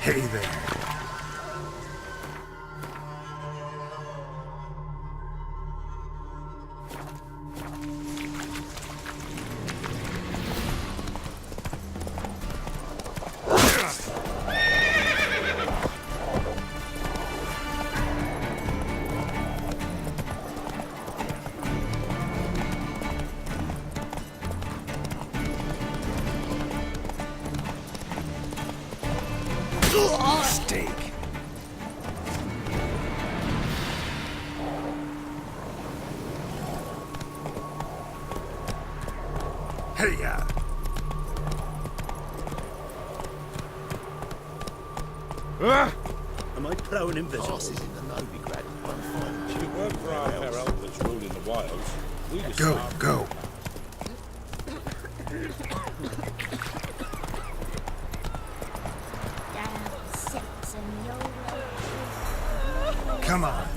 Hey there. Steak. Hey-ya. Am I prone invisible? Passes in the Novigrad one fine. If it weren't for our herald that's ruling the wilds, we'd have Go, starved. go. Come on.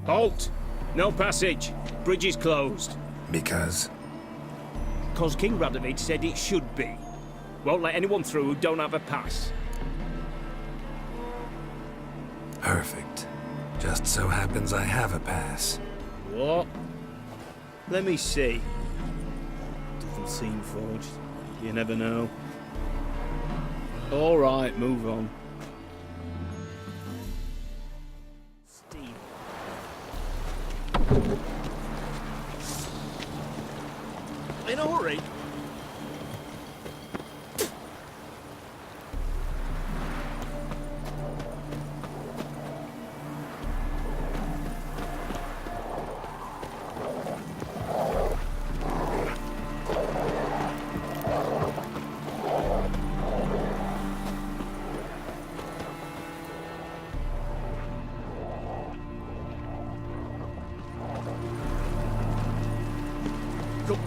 Halt! No passage. Bridge is closed. Because? Cause King Radovid said it should be. Won't let anyone through who don't have a pass. Perfect. Just so happens I have a pass. What? Let me see. Doesn't seem forged. You never know. All right, move on. Steve. In a hurry.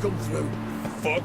Come through. Fuck.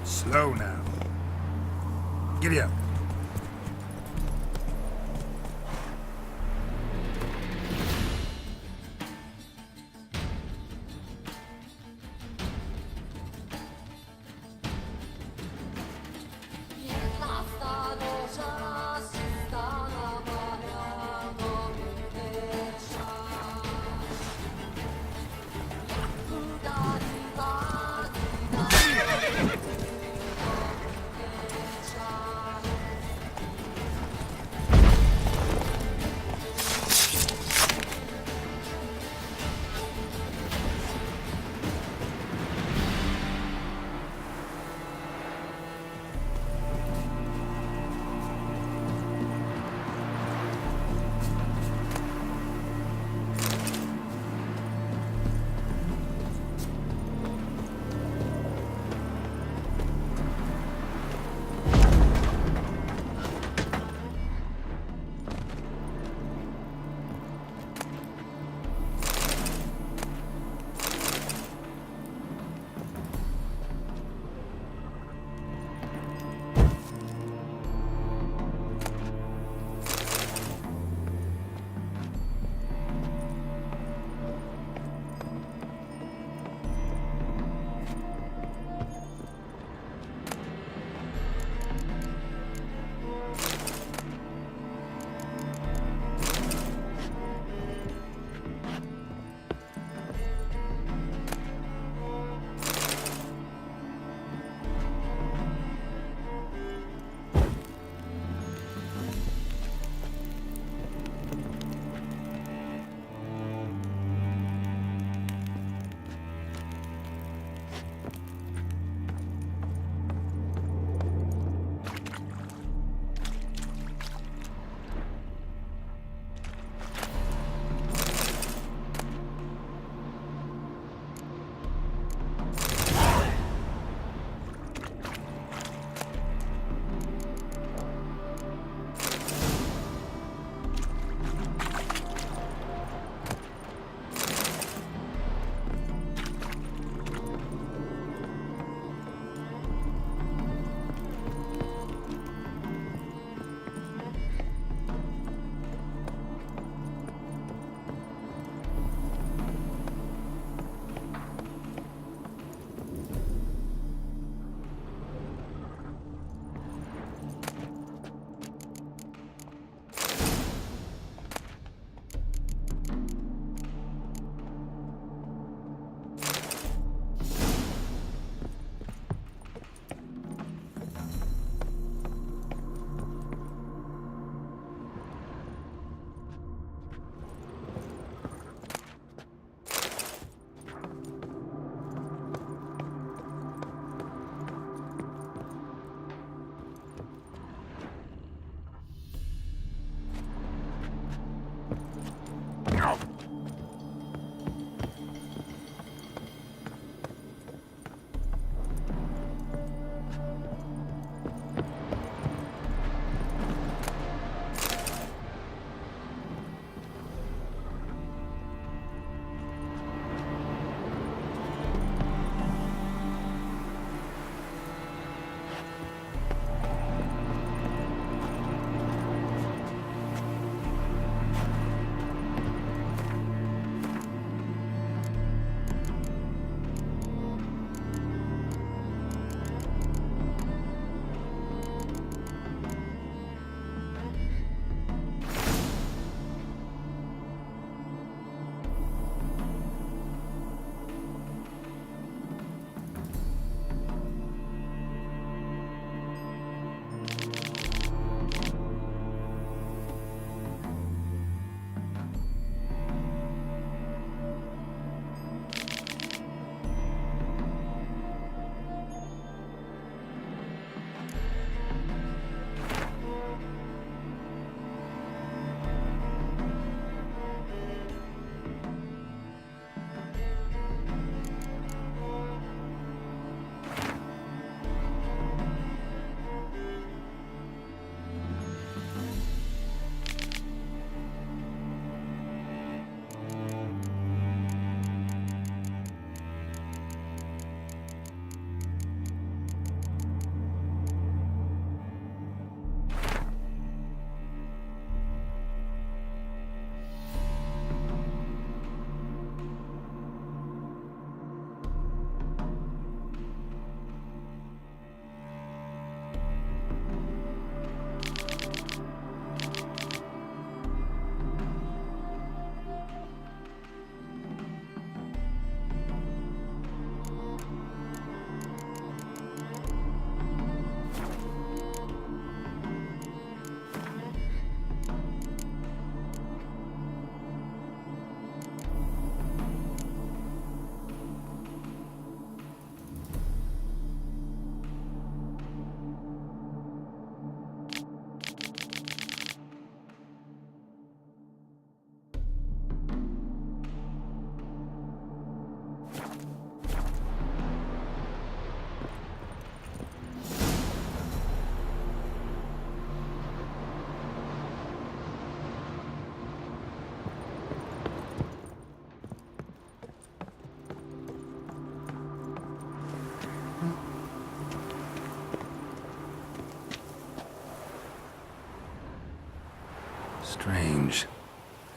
Slow now. Giddy up.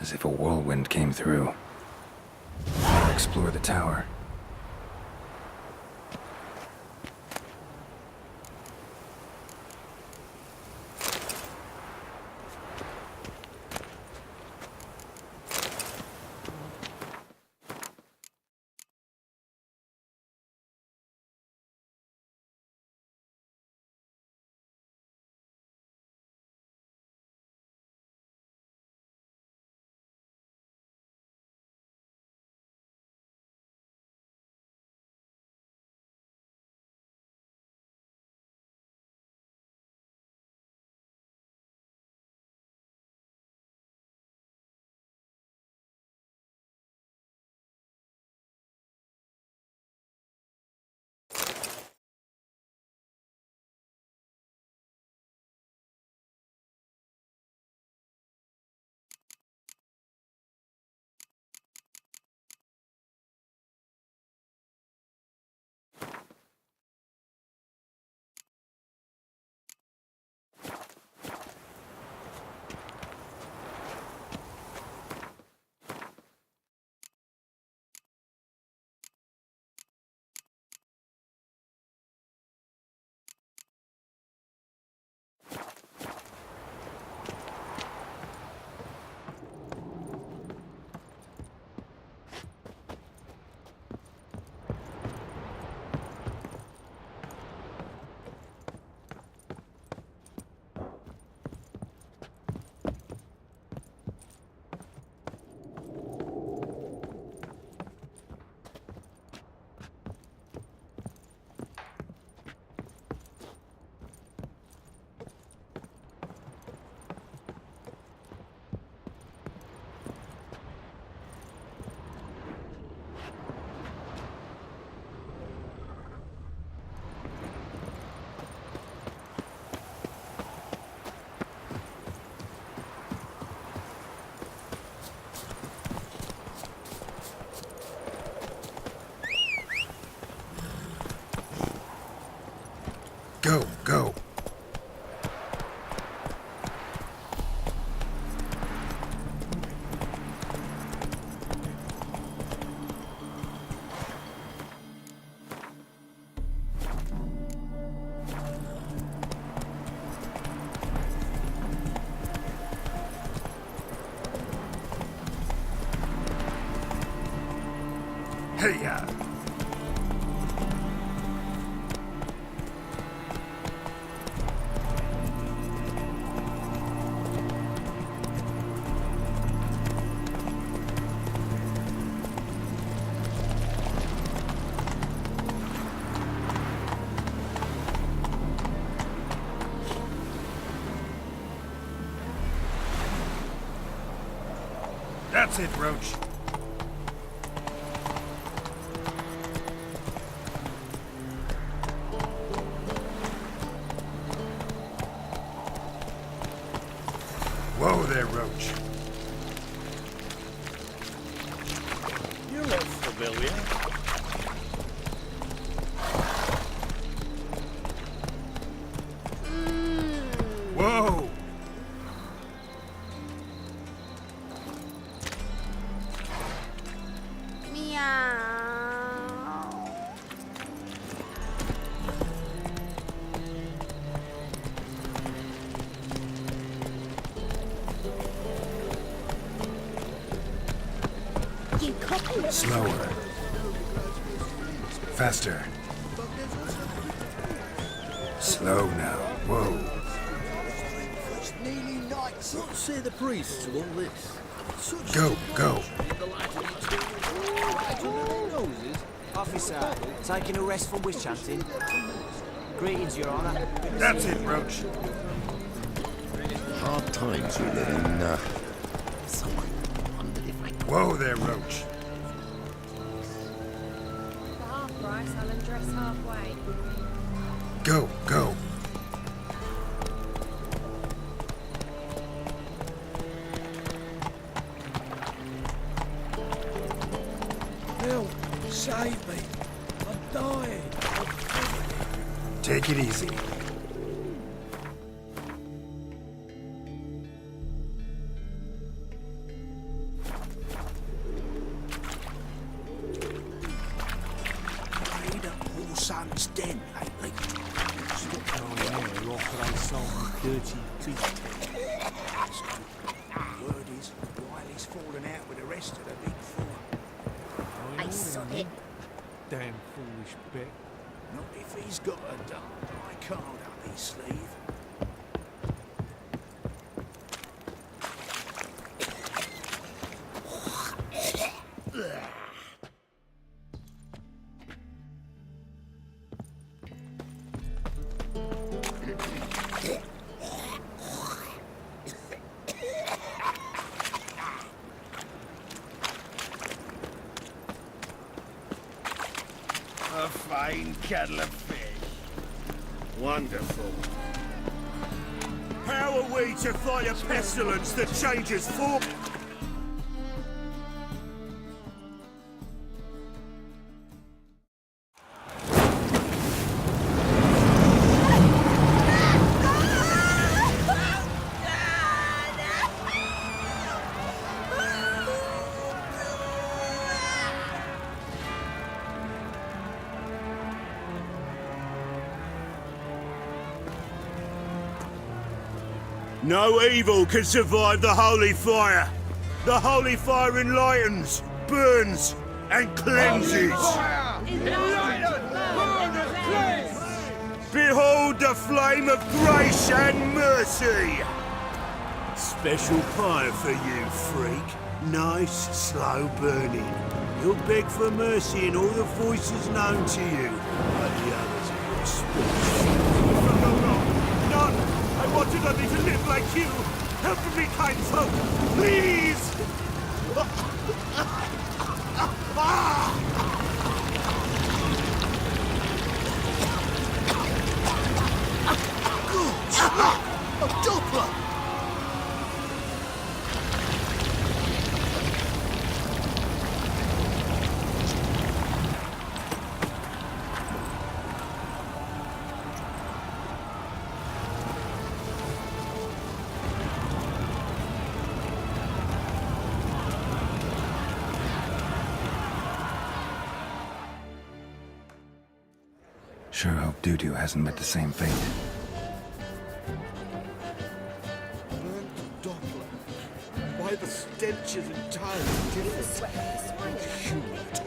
as if a whirlwind came through. I'll explore the tower. Go, go. Hey-ya! That's it, Roach. Whoa there, Roach. You look familiar. Whoa! Slower. Faster. Slow now. Whoa. What say the priests to all this? Go, go. Officer, taking a rest from witch hunting. Greetings, Your Honor. That's it, Roach. Hard times we live in, someone wondered if I Whoa there, Roach. For half price, I'll undress halfway. Go, go. Help! Save me! I'm dying! Take it easy. rest of the big four. I saw it. Damn foolish bit. Not if he's got a dark card up his sleeve. A fine kettle of fish. Wonderful. How are we to fight a pestilence that changes form? No evil can survive the holy fire. The holy fire enlightens, burns, and cleanses. Behold the flame of grace and mercy. Special fire for you, freak. Nice, slow burning. You'll beg for mercy in all the voices known to you, like the others of your speech. None! I wanted only to live like you! Help me, kind folk! Please! A doppler! Sure hope Doo-Doo hasn't met the same fate. Doppler. Why the stench is entirely different. Human at all.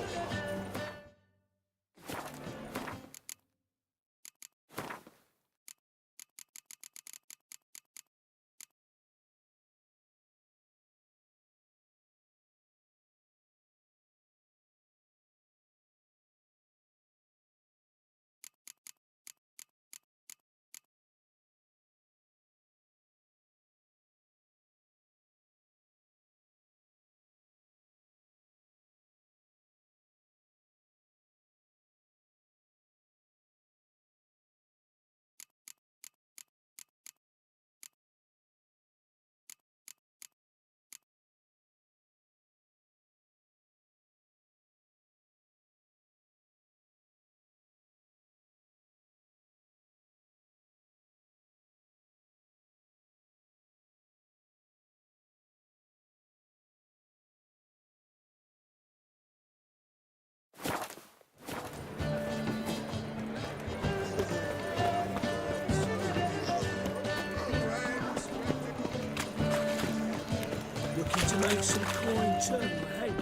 Looking to make some coin too, hey?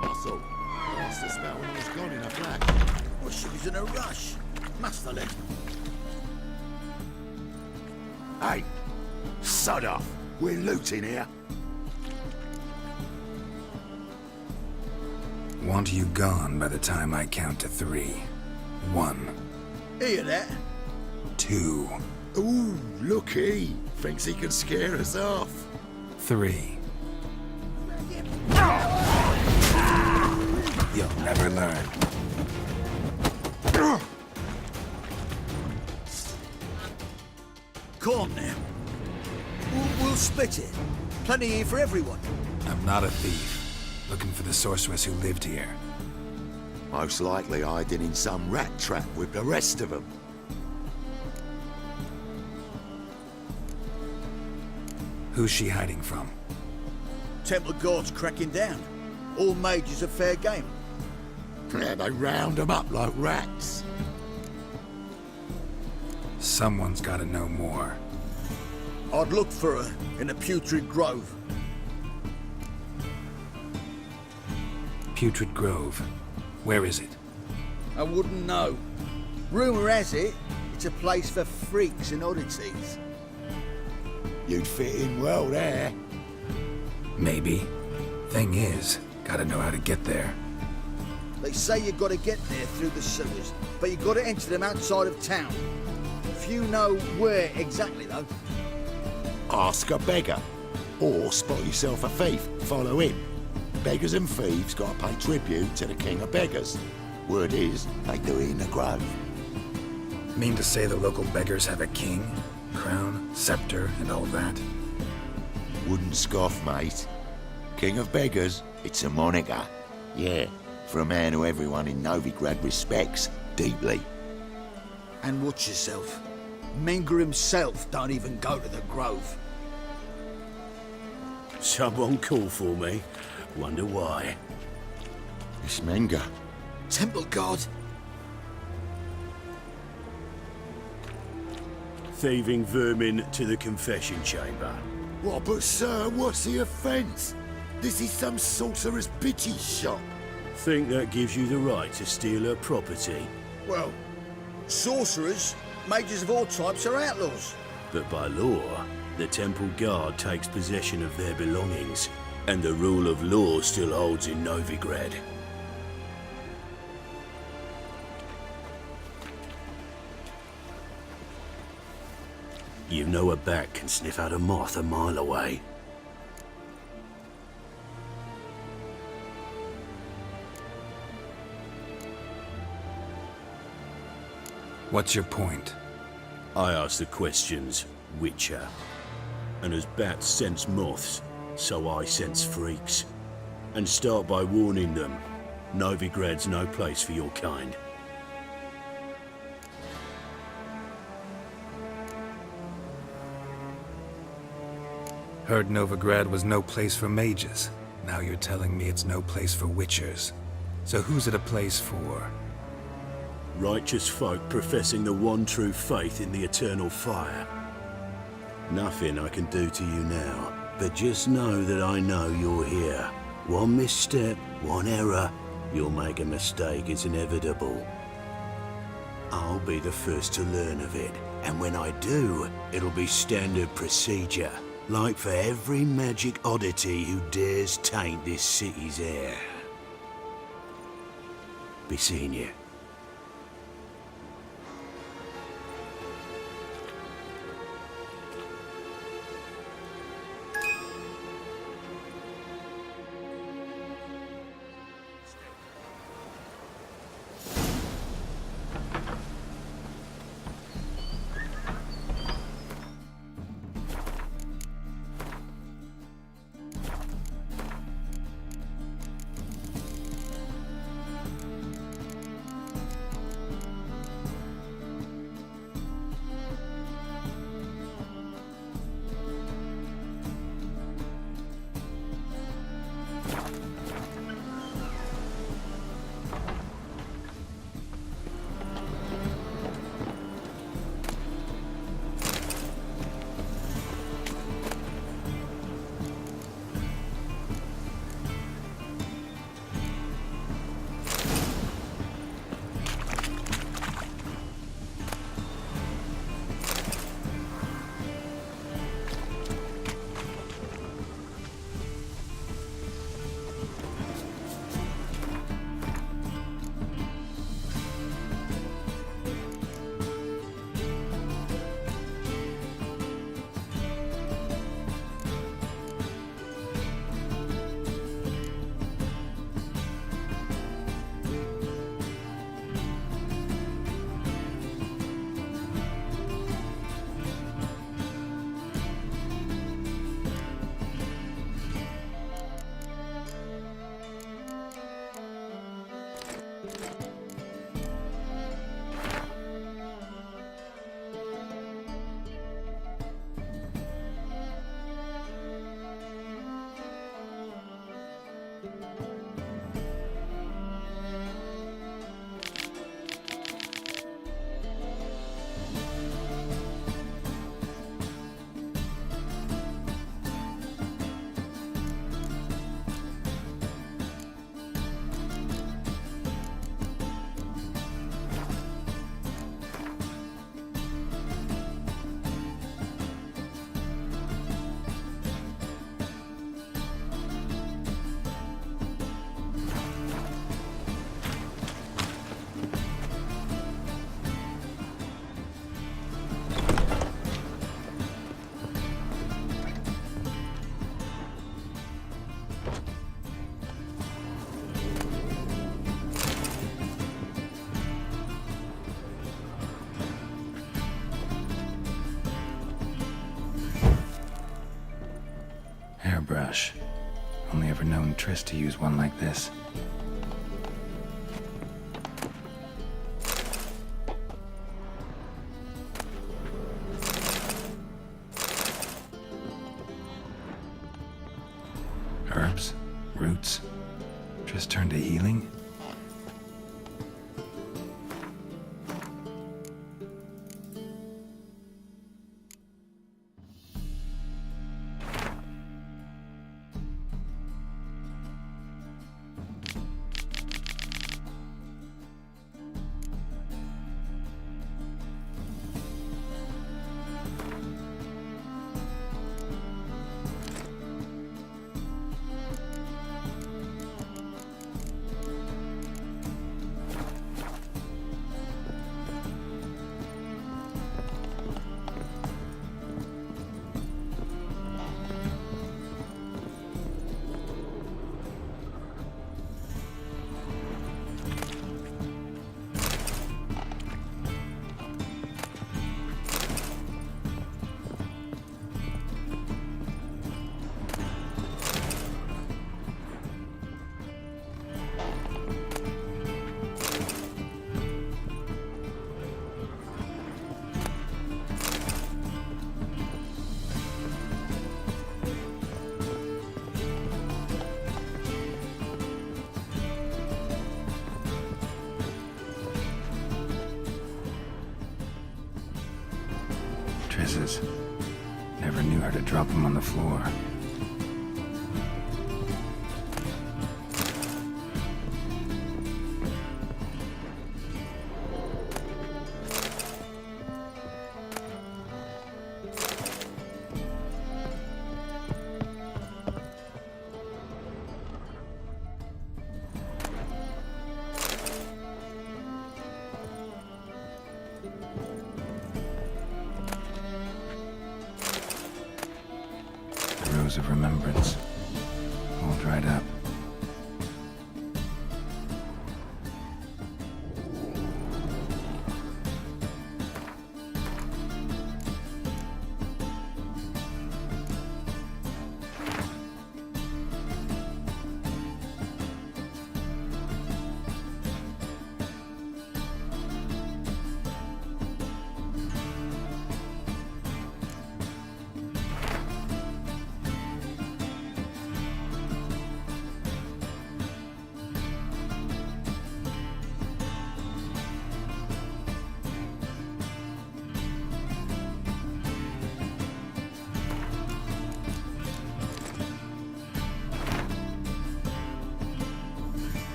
Muscle. That's the smell when he was gone in a flash. Well, she was in a rush. Must have left. Hey, sod off. We're looting here. Want you gone by the time I count to 3. 1, Hear that? 2, Ooh, looky. Thinks he can scare us off. 3. You'll never learn. Come on now. We'll split it. Plenty here for everyone. I'm not a thief. Looking for the sorceress who lived here. Most likely hiding in some rat trap with the rest of them. Who's she hiding from? Temple guards cracking down. All mages are fair game. Yeah, they round them up like rats. Someone's gotta know more. I'd look for her in a putrid grove. Putrid Grove. Where is it? I wouldn't know. Rumour has it, it's a place for freaks and oddities. You'd fit in well there. Maybe. Thing is, gotta know how to get there. They say you've got to get there through the sewers, but you've got to enter them outside of town. Few know where exactly, though. Ask a beggar. Or spot yourself a thief, follow him. Beggars and thieves got to pay tribute to the king of beggars. Word is, they do it in the grove. Mean to say the local beggars have a king, crown, scepter, and all that? Wouldn't scoff, mate. King of beggars, it's a moniker. Yeah, for a man who everyone in Novigrad respects deeply. And watch yourself. Menger himself don't even go to the grove. Someone call for me. Wonder why. It's Menger. Temple guard. Thieving vermin to the confession chamber. What, but sir, what's the offence? This is some sorcerer's pity shop. Think that gives you the right to steal her property? Well, sorcerers, mages of all types are outlaws. But by law, the temple guard takes possession of their belongings, and the rule of law still holds in Novigrad. You know a bat can sniff out a moth a mile away. What's your point? I ask the questions, Witcher. And as bats sense moths, so I sense freaks. And start by warning them, Novigrad's no place for your kind. Heard Novigrad was no place for mages. Now you're telling me it's no place for witchers. So who's it a place for? Righteous folk professing the one true faith in the eternal fire. Nothing I can do to you now, but just know that I know you're here. One misstep, one error, you'll make a mistake, it's inevitable. I'll be the first to learn of it, and when I do, it'll be standard procedure, like for every magic oddity who dares taint this city's air. Be seeing you. never known Triss to use one like this. Herbs, roots, Triss turned to healing? Triss's. Never knew her to drop him on the floor. Of remembrance, all dried up.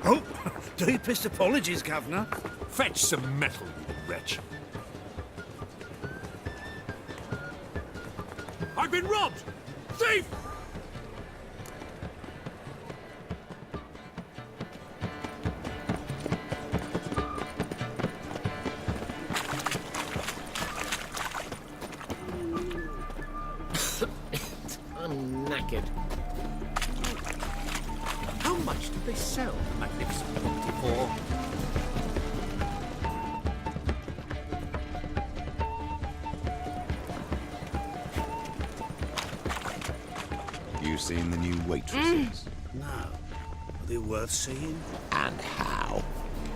Oh, deepest apologies, Governor. Fetch some metal, you wretch. I've been robbed! Thief! I'm knackered. How much did they sell the magnificent property for? You seen the new waitresses? No. Are they worth seeing? And how?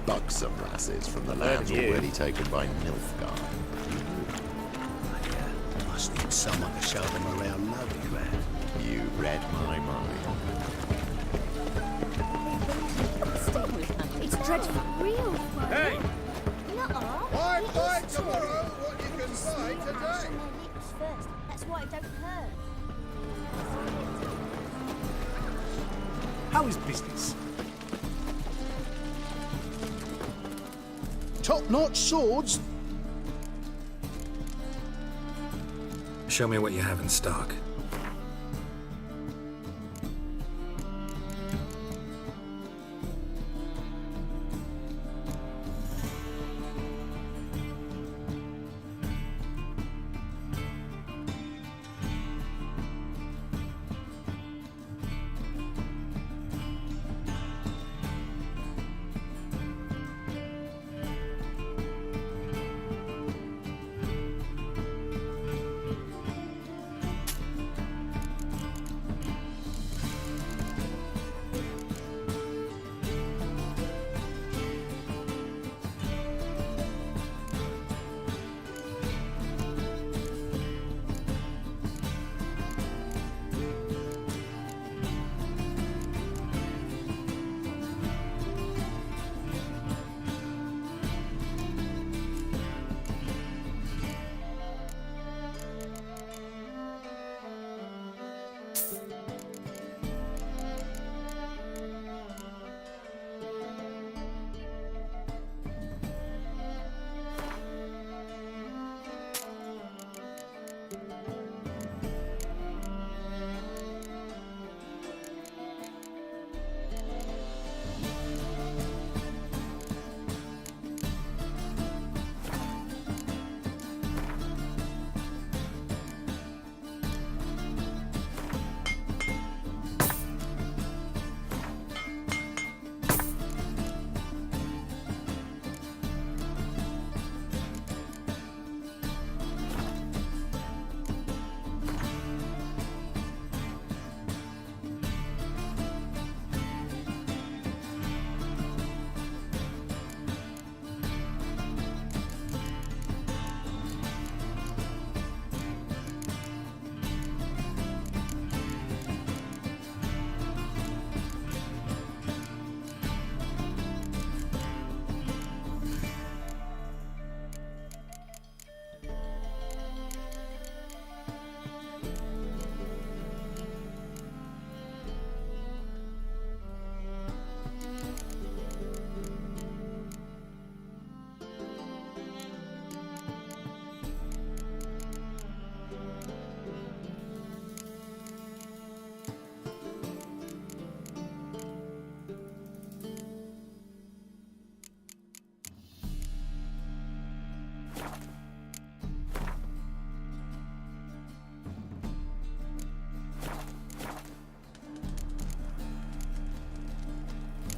Buxom lasses from the lands already taken by Nilfgaard. I must need someone to show them around Novigrad. You read my mind. It's dreadful. Real fun. Hey! Why buy tomorrow what you can buy today? That's why it don't hurt. How is business? top-notch swords. Show me what you have in stock.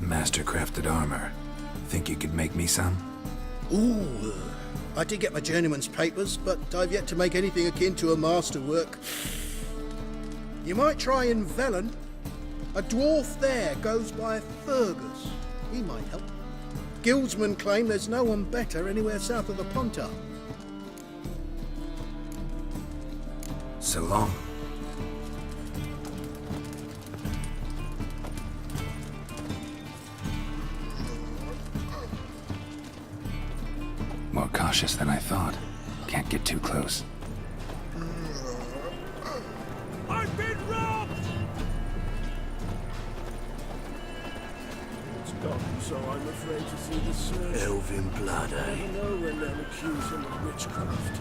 Master-crafted armor. Think you could make me some? Ooh, I did get my journeyman's papers, but I've yet to make anything akin to a masterwork. You might try in Velen. A dwarf there goes by Fergus. He might help. Guildsmen claim there's no one better anywhere south of the Pontar. So long. More cautious than I thought. Can't get too close. I've been robbed! It's gone, so I'm afraid to see the search. Elven blood, eh? I know when they'll accuse him of witchcraft.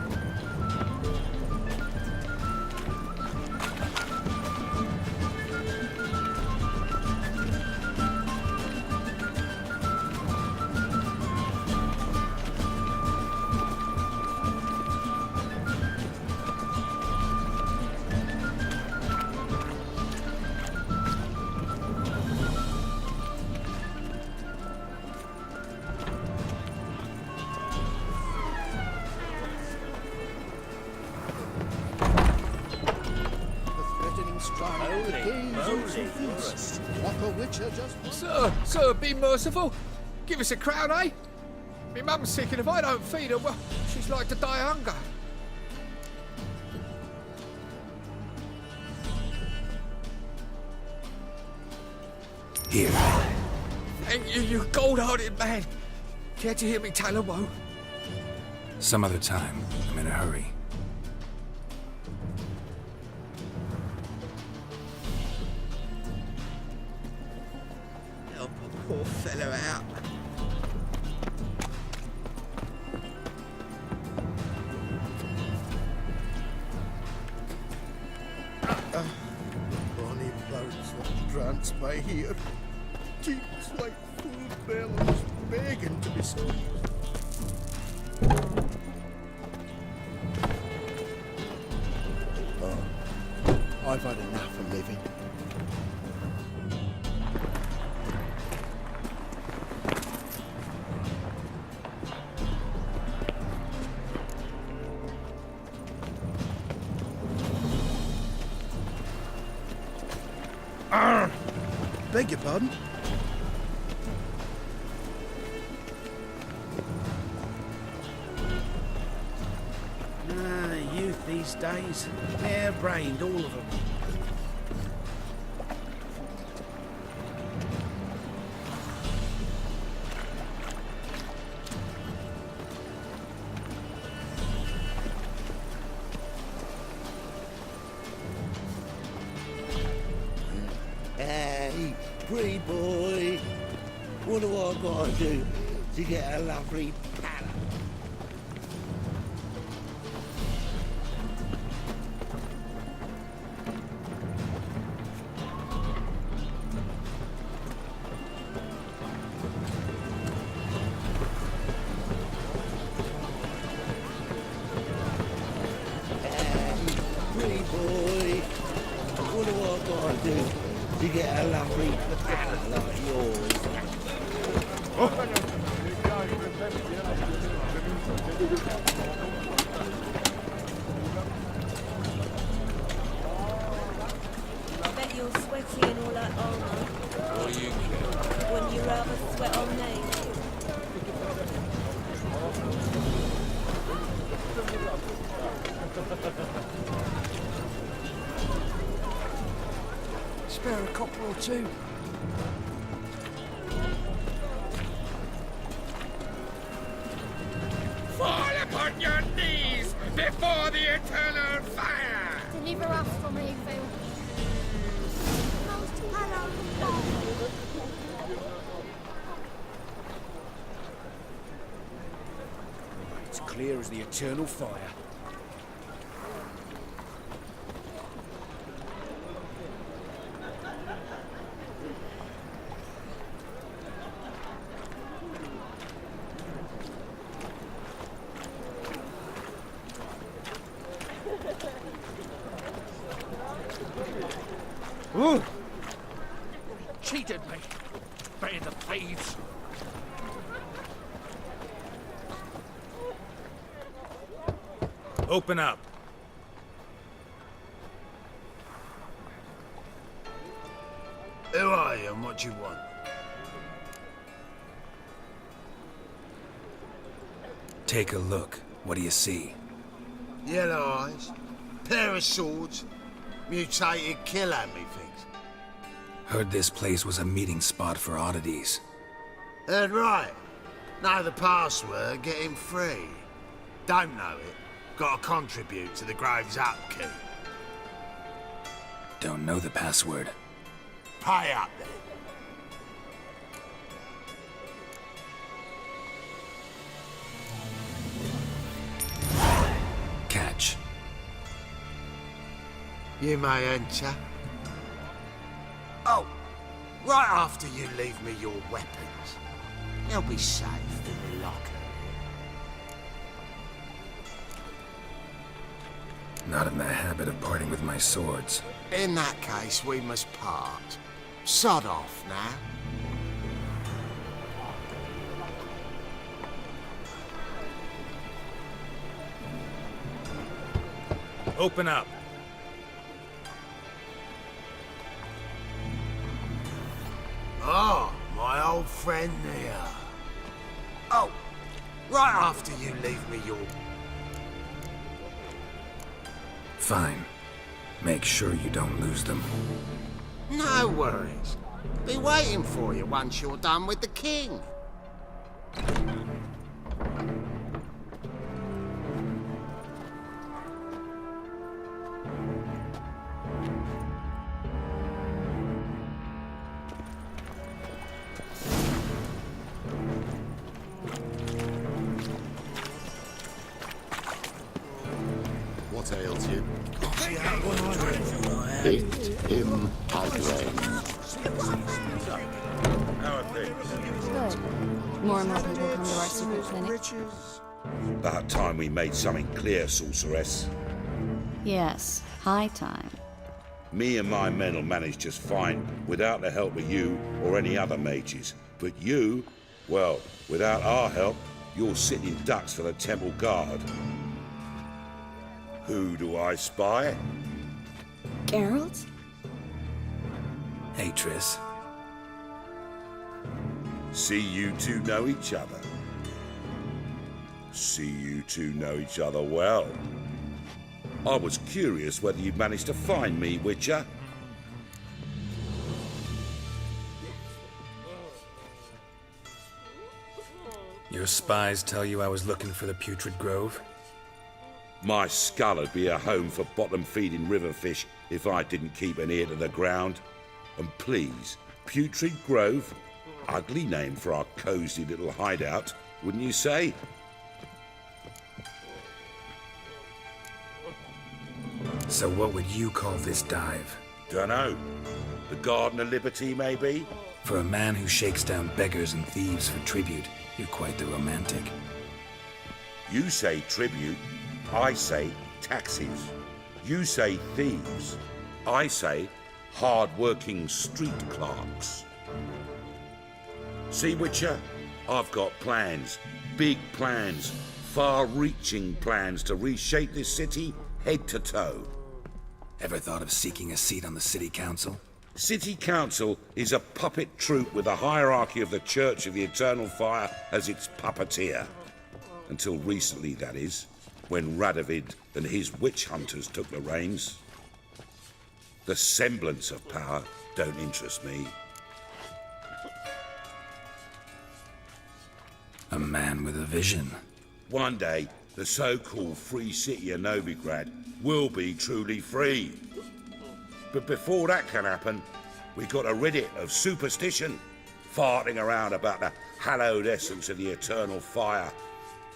Sir, be merciful. Give us a crown, eh? My mum's sick, and if I don't feed her, well, she's like to die of hunger. Here. Thank you, you gold-hearted man. Care to hear me tell a woe? Some other time. I'm in a hurry. Help a poor fellow out. once by here. Teeth like full bellows, begging to be squeezed. Oh, I've had enough of living. Beg your pardon? Youth these days, bare-brained, all of them. Hey, pretty boy, what do I gotta do to get a lovely palate? Pretty boy, what do I gotta do to get a lovely palate like yours? Bet you're sweaty in all that armour. What do you care? Wouldn't you rather sweat on me? Spare a copper or two. Fall upon your knees before the eternal fire! Deliver us from evil. It's clear as the eternal fire. Ooh. Cheated me. Band of thieves. Open up. Who are you and what do you want? Take a look. What do you see? Yellow eyes, pair of swords, mutated killer me things. Heard this place was a meeting spot for oddities. Heard right. Know the password, get him free. Don't know it, gotta contribute to the Grave's upkeep. Don't know the password. Pay up then. Catch. You may enter. Oh, right after you leave me your weapons. They'll be safe in the locker. Not in the habit of parting with my swords. In that case, we must part. Sod off now. Open up. Oh, my old friend here. Oh, right after you leave me your... Fine. Make sure you don't lose them. No worries. Be waiting for you once you're done with the king. What ails you? Bid him again. How are things? Good. More and more people come to our secret clinic. About time we made something clear, sorceress. Yes, high time. Me and my men will manage just fine without the help of you or any other mages. But you, well, without our help, you're sitting ducks for the temple guard. Who do I spy? Geralt? Hey, Triss. See you two know each other. See you two know each other well. I was curious whether you'd managed to find me, Witcher. Your spies tell you I was looking for the Putrid Grove? My skull'd be a home for bottom-feeding river fish if I didn't keep an ear to the ground. And please, Putrid Grove? Ugly name for our cosy little hideout, wouldn't you say? So what would you call this dive? Dunno. The Garden of Liberty, maybe? For a man who shakes down beggars and thieves for tribute, you're quite the romantic. You say tribute, I say taxes. You say thieves, I say hard-working street clerks. See, Witcher, I've got plans, big plans, far-reaching plans to reshape this city head to toe. Ever thought of seeking a seat on the city council? City Council is a puppet troupe with the hierarchy of the Church of the Eternal Fire as its puppeteer. Until recently, that is, when Radovid and his witch hunters took the reins. The semblance of power don't interest me. A man with a vision. One day, the so-called free city of Novigrad will be truly free. But before that can happen, we've got to rid it of superstition, farting around about the hallowed essence of the eternal fire.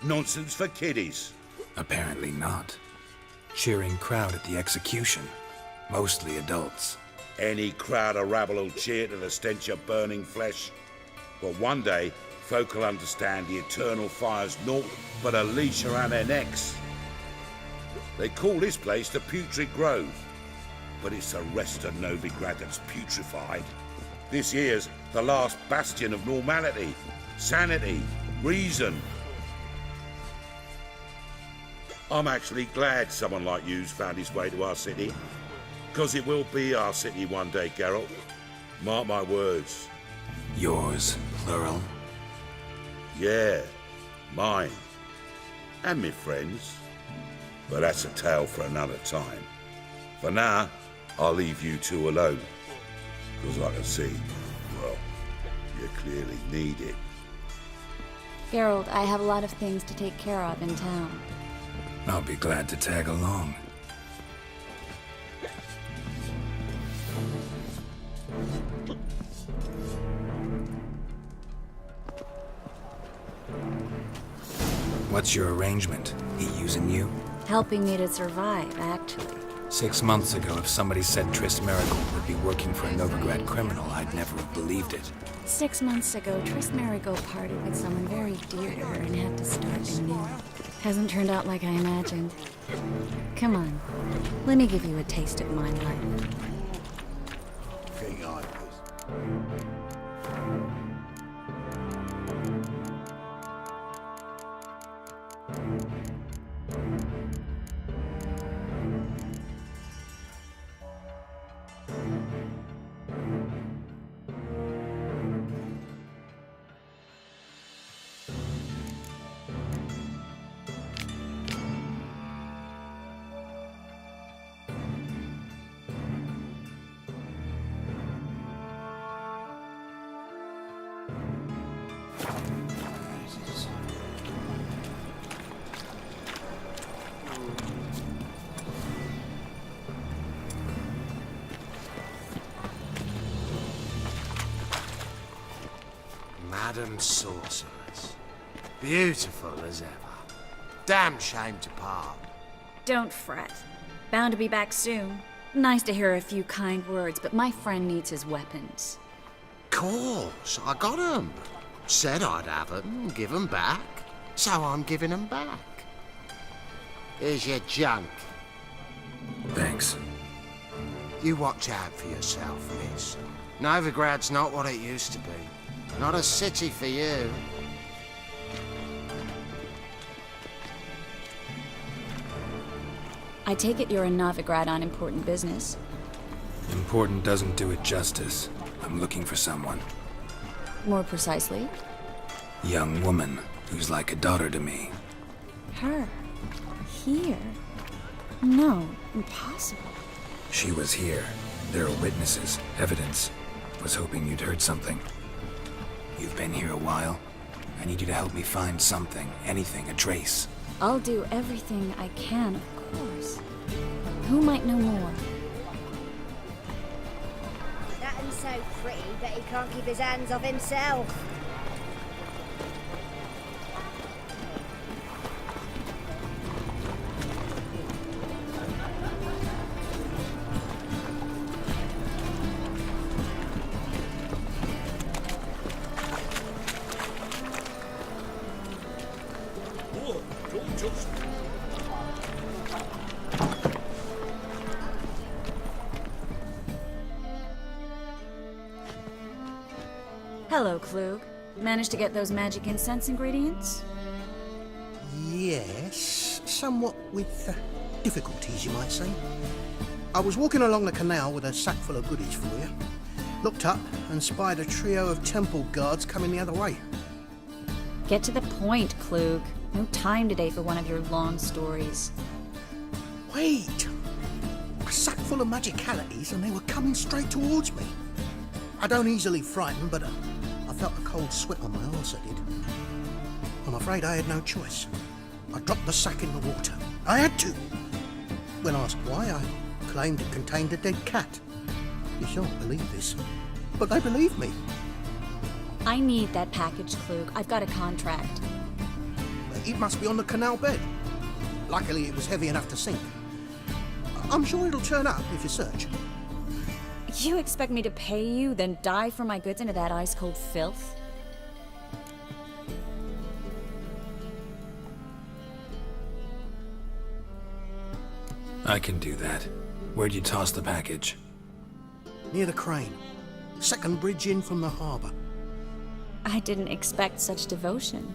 Nonsense for kiddies. Apparently not. Cheering crowd at the execution. Mostly adults. Any crowd of rabble will cheer to the stench of burning flesh. But one day, folk will understand the eternal fire's naught but a leash around their necks. They call this place the Putrid Grove, but it's the rest of Novigrad that's putrefied. This here's the last bastion of normality, sanity, reason. I'm actually glad someone like you's found his way to our city, because it will be our city one day, Geralt. Mark my words. Yours, plural. Yeah, mine. And me friends. But that's a tale for another time. For now, I'll leave you two alone. Because I can see, well, you clearly need it. Geralt, I have a lot of things to take care of in town. I'll be glad to tag along. What's your arrangement? He using you? Helping me to survive, actually. 6 months ago, if somebody said Trist Merigoldt would be working for a Novigrad criminal, I'd never have believed it. 6 months ago, Triss Merigoldt parted with someone very dear to her and had to start anew. Hasn't turned out like I imagined. Come on, let me give you a taste of my life. Think I was. Madam Sorceress. Beautiful as ever. Damn shame to part. Don't fret. Bound to be back soon. Nice to hear a few kind words, but my friend needs his weapons. Course, I got 'em. Said I'd have 'em, give 'em back. So I'm giving 'em back. Here's your junk. Thanks. You watch out for yourself, miss. Novigrad's not what it used to be. Not a city for you. I take it you're in Novigrad on important business. Important doesn't do it justice. I'm looking for someone. More precisely? Young woman who's like a daughter to me. Her? Here? No, impossible. She was here. There are witnesses, evidence. Was hoping you'd heard something. You've been here a while. I need you to help me find something, anything, a trace. I'll do everything I can, of course. Who might know more? That one's so pretty, but he can't keep his hands off himself. Hello, Klug. Managed to get those magic incense ingredients? Yes, somewhat with difficulties, you might say. I was walking along the canal with a sack full of goodies for you. Looked up and spied a trio of temple guards coming the other way. Get to the point, Klug. No time today for one of your long stories. Wait! A sack full of magicalities and they were coming straight towards me. I don't easily frighten, but I felt a cold sweat on my arse, I did. I'm afraid I had no choice. I dropped the sack in the water. I had to. When asked why, I claimed it contained a dead cat. You shan't believe this, but they believed me. I need that package, Klug. I've got a contract. It must be on the canal bed. Luckily, it was heavy enough to sink. I'm sure it'll turn up if you search. You expect me to pay you, then dive for my goods into that ice-cold filth? I can do that. Where'd you toss the package? Near the crane. Second bridge in from the harbour. I didn't expect such devotion.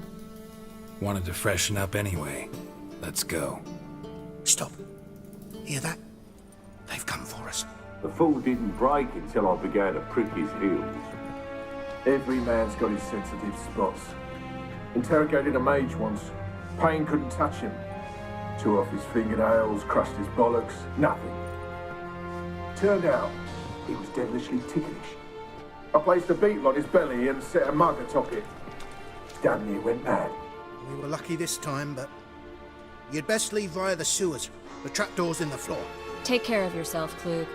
Wanted to freshen up anyway. Let's go. Stop. Hear that? They've come for us. The fall didn't break until I began to prick his heels. Every man's got his sensitive spots. Interrogated a mage once. Pain couldn't touch him. Tore off his fingernails, crushed his bollocks, nothing. Turned out, he was devilishly ticklish. I placed a beetle on his belly and set a mug atop it. Damn near went mad. We were lucky this time, but you'd best leave via the sewers. The trapdoor's in the floor. Take care of yourself, Klug.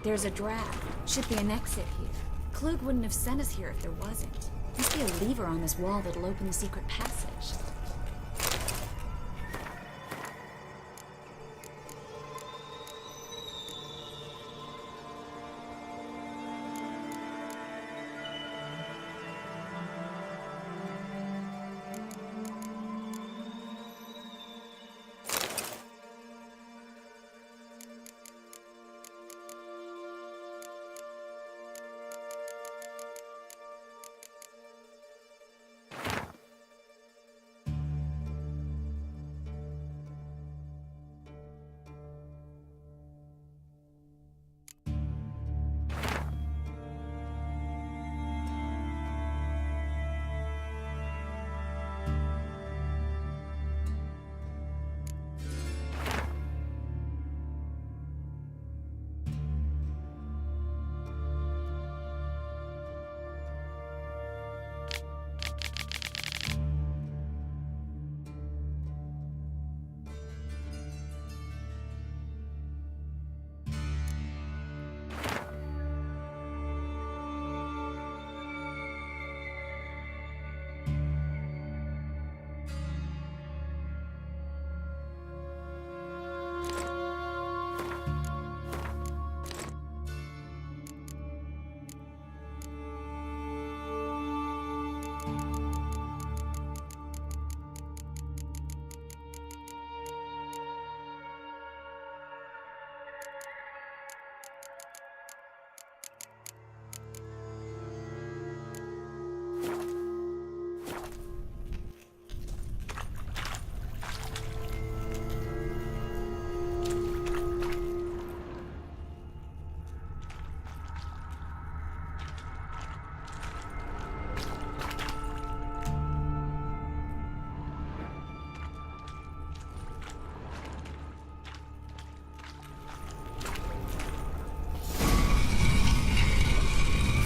There's a draft. Should be an exit here. Klug wouldn't have sent us here if there wasn't. Must be a lever on this wall that'll open the secret passage.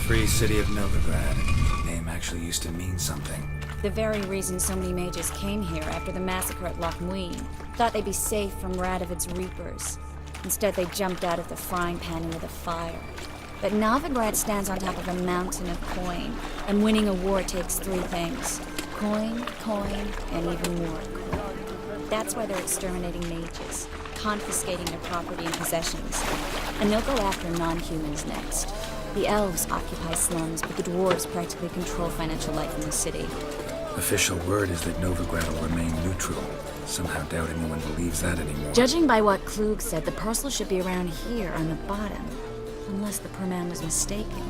Free city of Novigrad. Name actually used to mean something. The very reason so many mages came here after the massacre at Loch Muin. Thought they'd be safe from Radovid's reapers. Instead, they jumped out of the frying pan into the fire. But Novigrad stands on top of a mountain of coin, and winning a war takes three things. Coin, and even more coin. That's why they're exterminating mages, confiscating their property and possessions. And they'll go after non-humans next. The elves occupy slums, but the dwarves practically control financial life in the city. Official word is that Novigrad will remain neutral. Somehow doubt anyone believes that anymore. Judging by what Klug said, the parcel should be around here on the bottom. Unless the poor man was mistaken.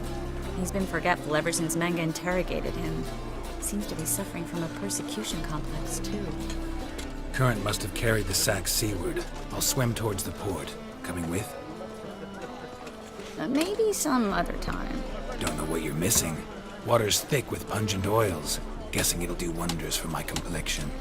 He's been forgetful ever since Manga interrogated him. Seems to be suffering from a persecution complex, too. Current must have carried the sack seaward. I'll swim towards the port. Coming with? Maybe some other time. Don't know what you're missing. Water's thick with pungent oils. Guessing it'll do wonders for my complexion.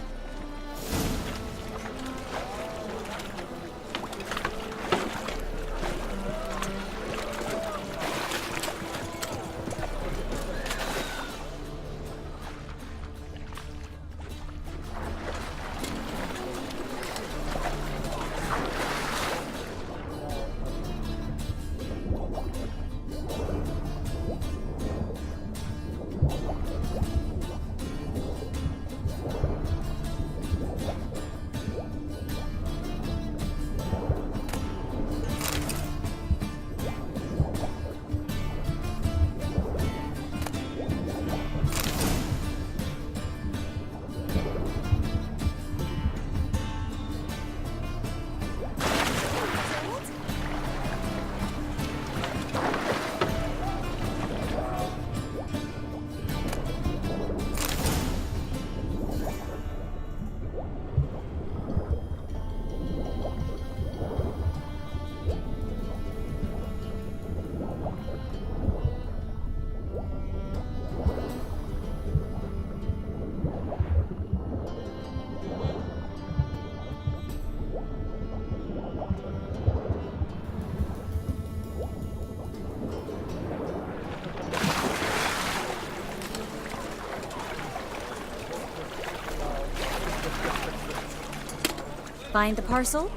Find the parcel?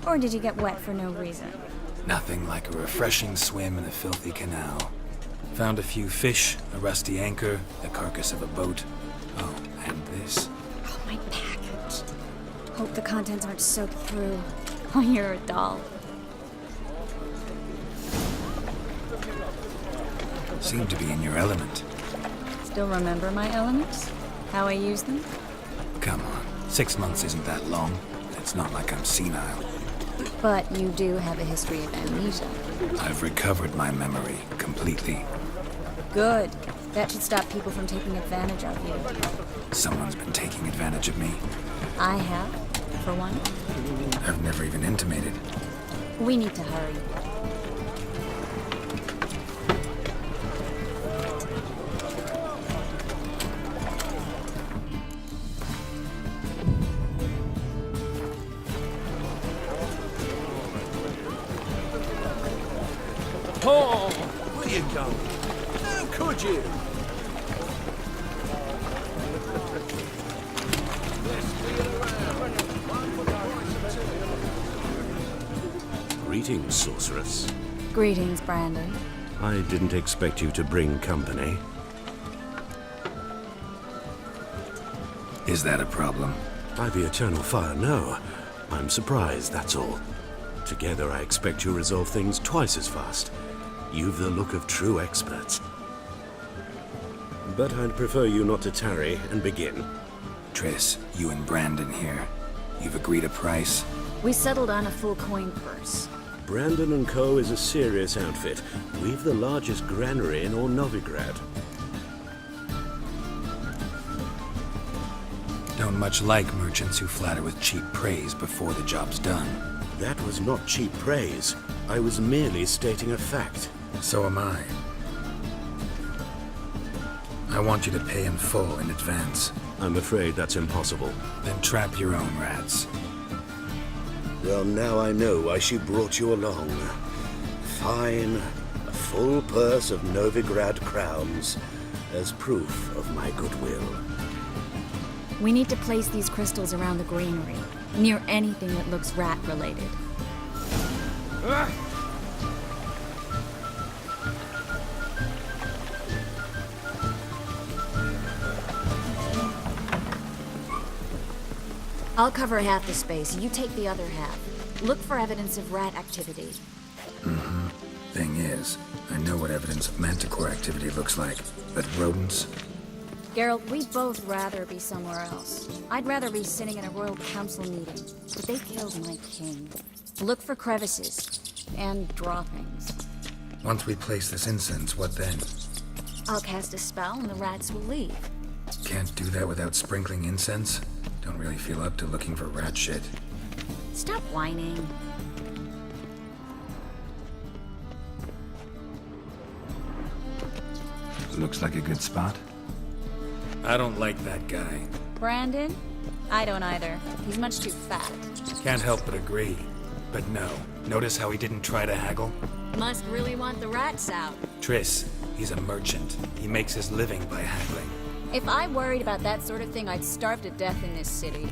Or did you get wet for no reason? Nothing like a refreshing swim in a filthy canal. Found a few fish, a rusty anchor, the carcass of a boat. Oh, and this. Oh, my package. Hope the contents aren't soaked through. Oh, you're a doll. Seem to be in your element. Still remember my elements? How I use them? Come on, 6 months isn't that long. It's not like I'm senile. But you do have a history of amnesia. I've recovered my memory completely. Good. That should stop people from taking advantage of you. Someone's been taking advantage of me. I have, for one. I've never even intimated. We need to hurry. Oh, where you going? How could you? Greetings, sorceress. Greetings, Brandon. I didn't expect you to bring company. Is that a problem? By the eternal fire, no. I'm surprised, that's all. Together, I expect you resolve things twice as fast. You've the look of true experts. But I'd prefer you not to tarry and begin. Triss, you and Brandon here. You've agreed a price? We settled on a full coin purse. Brandon & Co. is a serious outfit. We've the largest granary in all Novigrad. Don't much like merchants who flatter with cheap praise before the job's done. That was not cheap praise. I was merely stating a fact. So am I. I want you to pay in full in advance. I'm afraid that's impossible. Then trap your own rats. Well, now I know why she brought you along. Fine. A full purse of Novigrad crowns as proof of my goodwill. We need to place these crystals around the granary, near anything that looks rat-related. I'll cover half the space, you take the other half. Look for evidence of rat activity. Mm-hmm. Thing is, I know what evidence of manticore activity looks like, but rodents? Geralt, we'd both rather be somewhere else. I'd rather be sitting in a royal council meeting, but they killed my king. Look for crevices, and droppings. Once we place this incense, what then? I'll cast a spell and the rats will leave. Can't do that without sprinkling incense? Don't really feel up to looking for rat shit. Stop whining. Looks like a good spot. I don't like that guy. Brandon? I don't either. He's much too fat. Can't help but agree. But no. Notice how he didn't try to haggle? Must really want the rats out. Triss, he's a merchant. He makes his living by haggling. If I worried about that sort of thing, I'd starve to death in this city.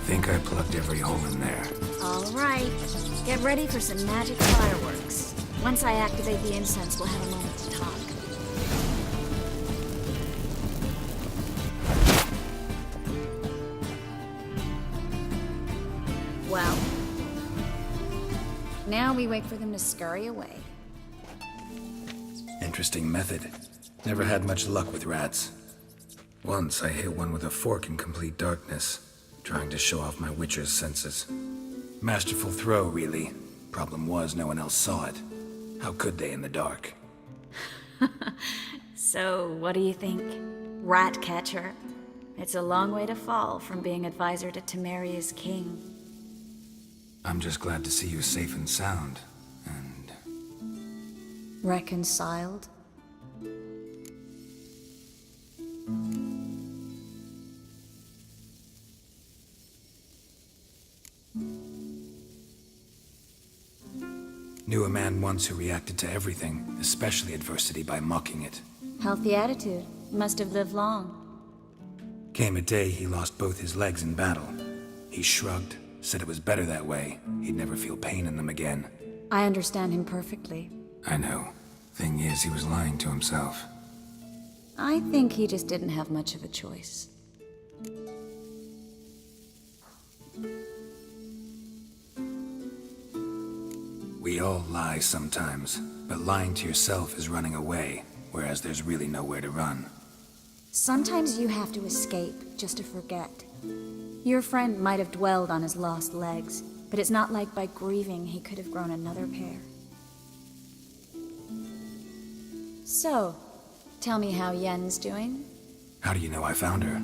Think I plugged every hole in there. All right. Get ready for some magic fireworks. Once I activate the incense, we'll have a moment to talk. Well, now we wait for them to scurry away. Interesting method. Never had much luck with rats. Once I hit one with a fork in complete darkness, trying to show off my witcher's senses. Masterful throw, really. Problem was, no one else saw it. How could they in the dark? So, what do you think? Rat catcher? It's a long way to fall from being advisor to Temeria's king. I'm just glad to see you safe and sound, and... Reconciled? Knew a man once who reacted to everything, especially adversity, by mocking it. Healthy attitude. Must have lived long. Came a day he lost both his legs in battle. He shrugged, said it was better that way. He'd never feel pain in them again. I understand him perfectly. I know. Thing is, he was lying to himself. I think he just didn't have much of a choice. We all lie sometimes, but lying to yourself is running away, whereas there's really nowhere to run. Sometimes you have to escape just to forget. Your friend might have dwelled on his lost legs, but it's not like by grieving he could have grown another pair. So, tell me how Yen's doing? How do you know I found her?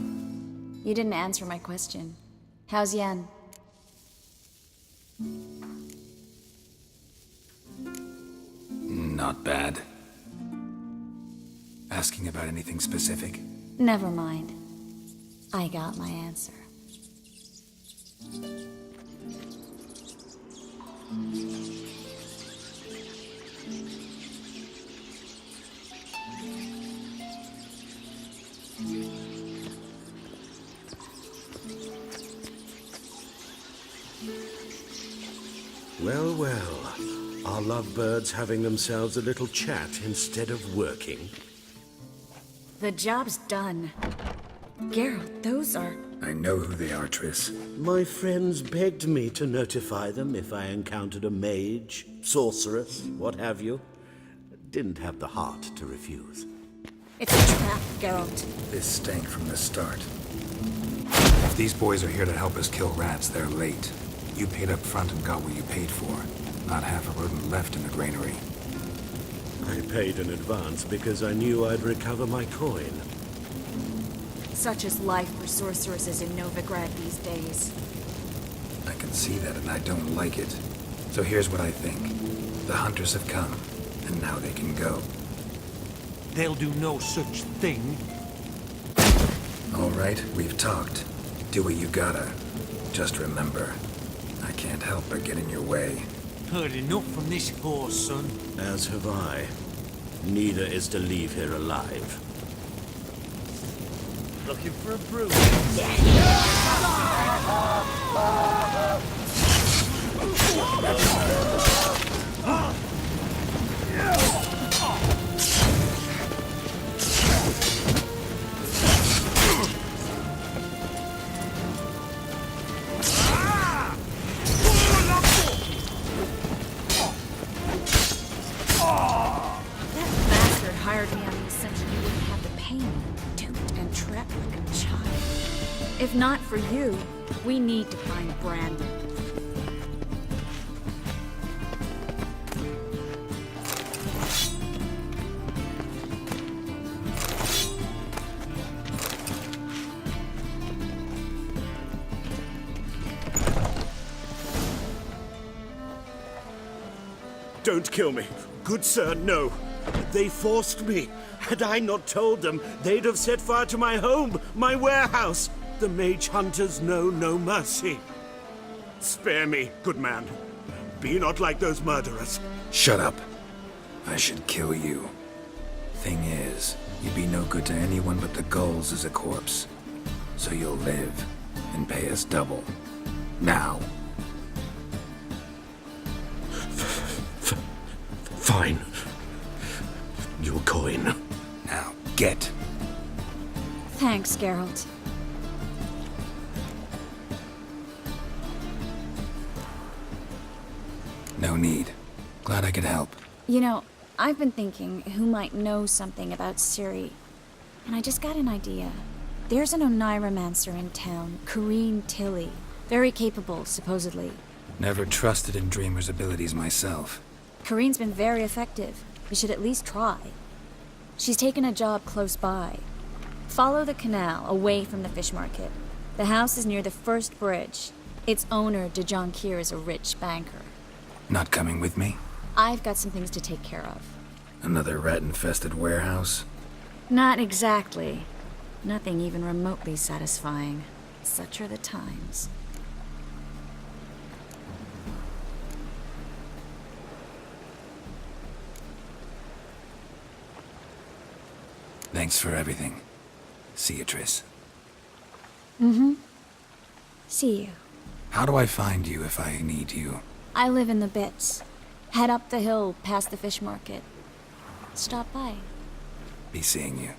You didn't answer my question. How's Yen? Not bad. Asking about anything specific? Never mind. I got my answer. Well, well. Are lovebirds having themselves a little chat instead of working? The job's done. Geralt, those are... I know who they are, Triss. My friends begged me to notify them if I encountered a mage, sorceress, what have you. Didn't have the heart to refuse. It's a trap, Geralt. This stank from the start. If these boys are here to help us kill rats, they're late. You paid up front and got what you paid for. Not half a rodent left in the granary. I paid in advance because I knew I'd recover my coin. Such is life for sorceresses in Novigrad these days. I can see that and I don't like it. So here's what I think. The hunters have come, and now they can go. They'll do no such thing. All right, we've talked. Do what you gotta. Just remember, I can't help but get in your way. Heard enough from this horse, son. As have I. Neither is to leave here alive. Looking for a brew. Hired me on the assumption you wouldn't have the pain, duped and trapped like a child. If not for you, we need to find Brandon. Don't kill me. Good sir, no. They forced me. Had I not told them, they'd have set fire to my home, my warehouse. The mage hunters know no mercy. Spare me, good man. Be not like those murderers. Shut up. I should kill you. Thing is, you'd be no good to anyone but the gulls as a corpse. So you'll live and pay us double. Now. Fine. Your coin. Now, get. Thanks, Geralt. No need. Glad I could help. You know, I've been thinking who might know something about Ciri. And I just got an idea. There's an Oneiromancer in town, Corrine Tilly. Very capable, supposedly. Never trusted in Dreamer's abilities myself. Corrine's been very effective. We should at least try. She's taken a job close by. Follow the canal, away from the fish market. The house is near the first bridge. Its owner, De Jonquier, is a rich banker. Not coming with me? I've got some things to take care of. Another rat-infested warehouse? Not exactly. Nothing even remotely satisfying. Such are the times. Thanks for everything. See you, Triss. Mm-hmm. See you. How do I find you if I need you? I live in the Bits. Head up the hill past the fish market. Stop by. Be seeing you.